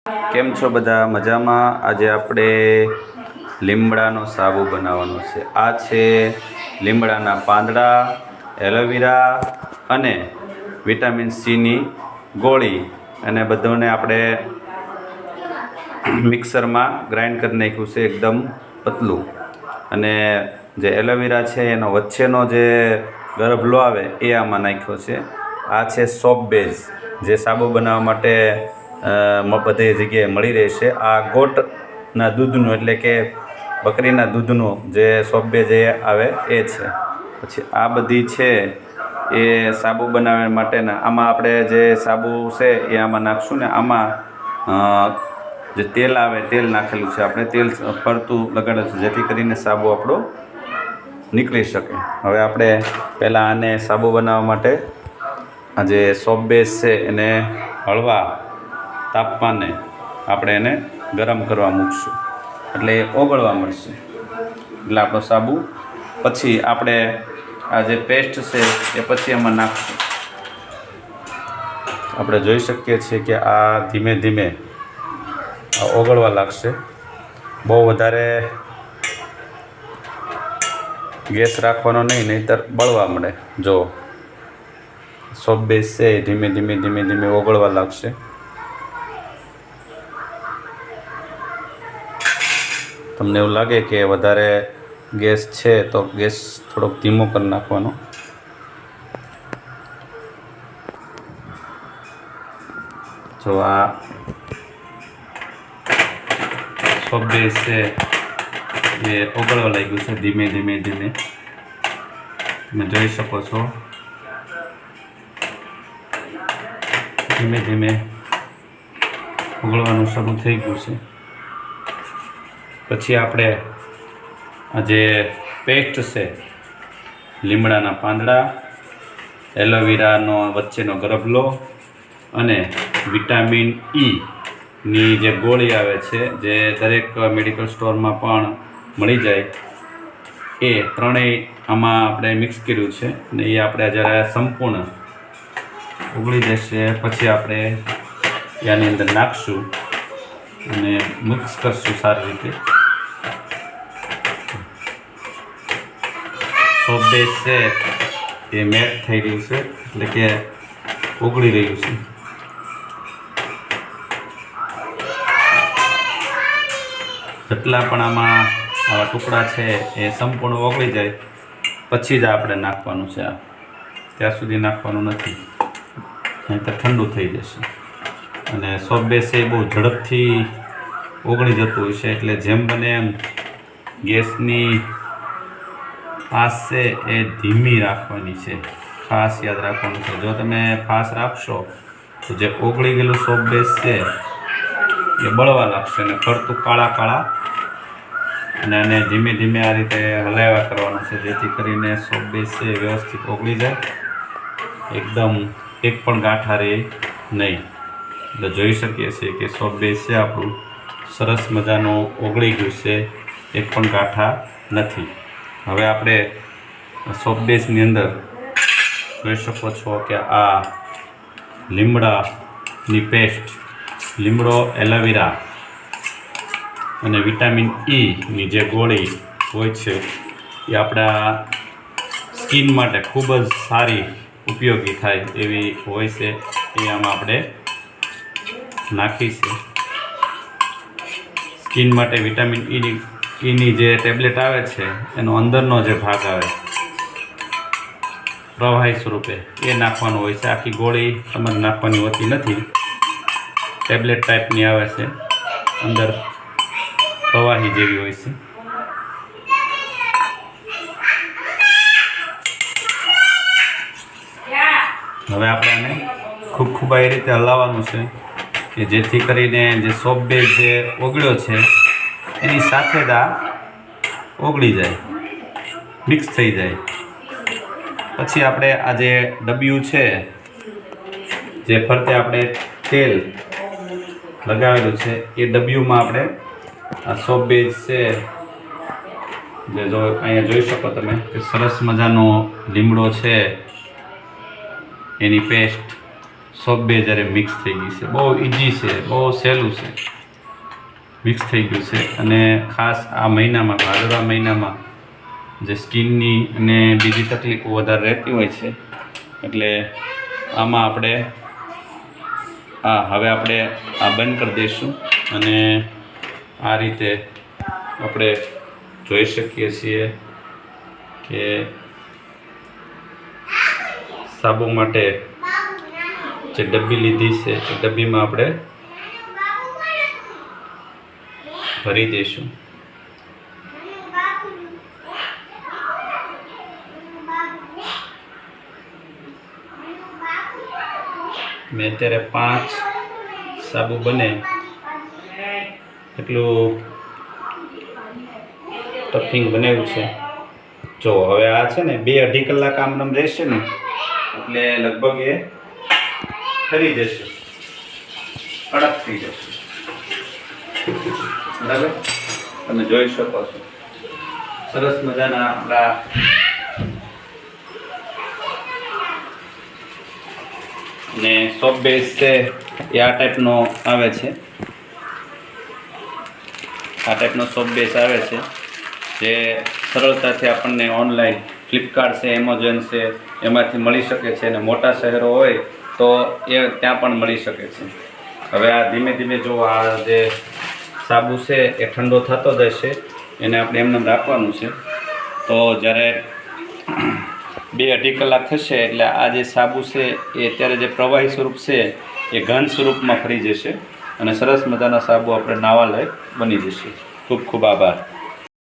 કેમ છો બધા મજામાં? આજે આપણે લીમડાનો સાબુ બનાવવાનો છે. આ છે લીમડાના પાંદડા, એલોવેરા અને વિટામિન સીની ગોળી, અને બધાને આપણે મિક્સરમાં ગ્રાઇન્ડ કરી નાખ્યું છે એકદમ પતલું. અને જે એલોવેરા છે એનો વચ્ચેનો જે ગરભલો આવે એ આમાં નાખ્યો છે. આ છે સોપ બેઝ, જે સાબુ બનાવવા માટે બધી જગ્યાએ મળી રહેશે. આ ગોટના દૂધનું એટલે કે બકરીના દૂધનું જે સોપ બેઝ એ આવે એ છે. પછી આ બધી છે એ સાબુ બનાવવા માટેના. આમાં આપણે જે સાબુ છે એ આમાં નાખશું ને આમાં જે તેલ આવે તેલ નાખેલું છે. આપણે તેલ ફરતું લગાડેલું છે જેથી કરીને સાબુ આપણો નીકળી શકે. હવે આપણે પહેલાં આને સાબુ બનાવવા માટે આ જે સોપ બેઝ છે એને હળવા તાપમાને આપણે એને ગરમ કરવા મૂકશું, એટલે એ ઓગળવા મળશે. એટલે આપણો સાબુ પછી આપણે આ જે પેસ્ટ છે એ પછી એમાં નાખશું. આપણે જોઈ શકીએ છીએ કે આ ધીમે ધીમે ઓગળવા લાગશે. બહુ વધારે ગેસ રાખવાનો નહીં, નહીંતર બળવા મળે. જો સોપ બેઝ છે એ ધીમે ધીમે ઓગળવા લાગશે. તમને એવું લાગે કે વધારે ગેસ છે તો ગેસ થોડોક ધીમો કરી નાખવાનો. જો આ સોપ બેઝ છે એ ઓગળવા લાગ્યું છે ધીમે ધીમે. તમે જોઈ શકો છો ધીમે ઓગળવાનું શરૂ થઈ ગયું છે. પછી આપણે આ જે પેસ્ટ છે લીમડાના પાંદડા, એલોવેરાનો વચ્ચેનો ગરભલો અને વિટામિન ની જે ગોળી આવે છે, જે દરેક મેડિકલ સ્ટોરમાં પણ મળી જાય, એ ત્રણેય આમાં આપણે મિક્સ કર્યું છે. અને એ આપણે જ્યારે સંપૂર્ણ ઓગળી જશે પછી આપણે આની અંદર નાખશું અને મિક્સ કરશું સારી રીતે. સોપ બેઝ છે એ મેટ થઈ રહ્યું છે, એટલે કે ઓગળી રહ્યું છે. જેટલા પણ આમાં આવા ટુકડા છે એ સંપૂર્ણ ઓગળી જાય પછી જ આપણે નાખવાનું છે. આ ત્યાં સુધી નાખવાનું નથી, નહીં તો ઠંડુ થઈ જશે. અને સોપ બેઝ છે એ બહુ ઝડપથી ઓગળી જતું હોય છે, એટલે જેમ બને એમ ગેસની આંચ છે એ ધીમી રાખવાની છે. ખાસ યાદ રાખવાનું છે. જો તમે ફાસ્ટ રાખશો તો જે ઓગળી ગયેલું સોપ બેઝ છે એ બળવા લાગશે અને ફરતું કાળા અને આને ધીમે આ રીતે હલાવ્યા કરવાનું છે, જેથી કરીને સોપ બેઝ છે વ્યવસ્થિત ઓગળી જાય, એકદમ એક પણ ગાંઠા રહે નહીં. એટલે જોઈ શકીએ છીએ કે સોપ બેઝ છે આપણું સરસ મજાનું ઓગળી ગયું છે, એક પણ ગાંઠા નથી. હવે આપણે સોપ બેઝની અંદર જોઈ શકો છો કે આ લીમડાની પેસ્ટ, લીમડો, એલોવેરા અને વિટામિન ની જે ગોળી હોય છે એ આપણા સ્કિન માટે ખૂબ જ સારી ઉપયોગી થાય એવી હોય છે. એ આમાં આપણે નાખી છે. સ્કિન માટે વિટામિન ઈની જે ટેબ્લેટ આવે છે એનો અંદરનો જે ભાગ આવે પ્રવાહી સ્વરૂપે એ નાખવાનું હોય છે. આખી ગોળી તમારે નાખવાની હોતી નથી, ટેબ્લેટ ટાઈપની આવે છે, અંદર પ્રવાહી જેવી હોય છે. હવે આપણે આને ખૂબ એ રીતે હલાવવાનું છે કે જેથી કરીને જે સોપ બેઝ જે ઓગળ્યો છે એની સાથે જ આ ઓગળી જાય, મિક્સ થઈ જાય. પછી આપણે આ જે ડબ્યું છે, જે ફરતે આપણે તેલ લગાવેલું છે, એ ડબ્યુમાં આપણે આ સોપ બેઝ છે જે જો અહીંયા જોઈ શકો તમે કે સરસ મજાનો લીમડો છે એની પેસ્ટ સોપ બે જ્યારે મિક્સ થઈ ગઈ છે. બહુ ઇઝી છે, બહુ સહેલું છે, મિક્સ થઈ ગયું છે. અને ખાસ આ મહિનામાં, ભાદરવા મહિનામાં જે સ્કિનની અને બીજી તકલીફો વધારે રહેતી હોય છે, એટલે આમાં આપણે હવે આપણે આ બંધ કરી દઈશું. અને આ રીતે આપણે જોઈ શકીએ છીએ કે સાબુ માટે જે ડબ્બી લીધી છે એ ડબ્બીમાં આપણે ભરી દઈશું. મેં અત્યારે 5 સાબુ બને એટલું સ્ટફિંગ બનાવ્યું છે. જો હવે આ છે ને 2-2.5 કલાક આમ રહેશે ને એટલે લગભગ એ ઠરી જશે, કડક થઈ જશે. બરાબર, તમે જોઈ શકો છો સરસ મજાના આપણા ને સોપ બેઝ છે એ આ ટાઈપનો આવે છે. આ ટાઈપનો સોપ બેઝ આવે છે જે સરળતાથી આપણને ઓનલાઈન ફ્લિપકાર્ટ છે, એમેઝોન છે એમાંથી મળી શકે છે. અને મોટા શહેરો હોય તો એ ત્યાં પણ મળી શકે છે. હવે આ ધીમે ધીમે જો આ જે સાબુ છે એ ઠંડો થતો જશે, એને આપણે એમને રાખવાનું છે. તો જ્યારે 2-2.5 કલાક થશે એટલે આ જે સાબુ છે એ અત્યારે જે પ્રવાહી સ્વરૂપ છે એ ઘન સ્વરૂપમાં ફરી જશે અને સરસ મજાના સાબુ આપણે નાવા લાયક બની જશે. ખૂબ ખૂબ આભાર.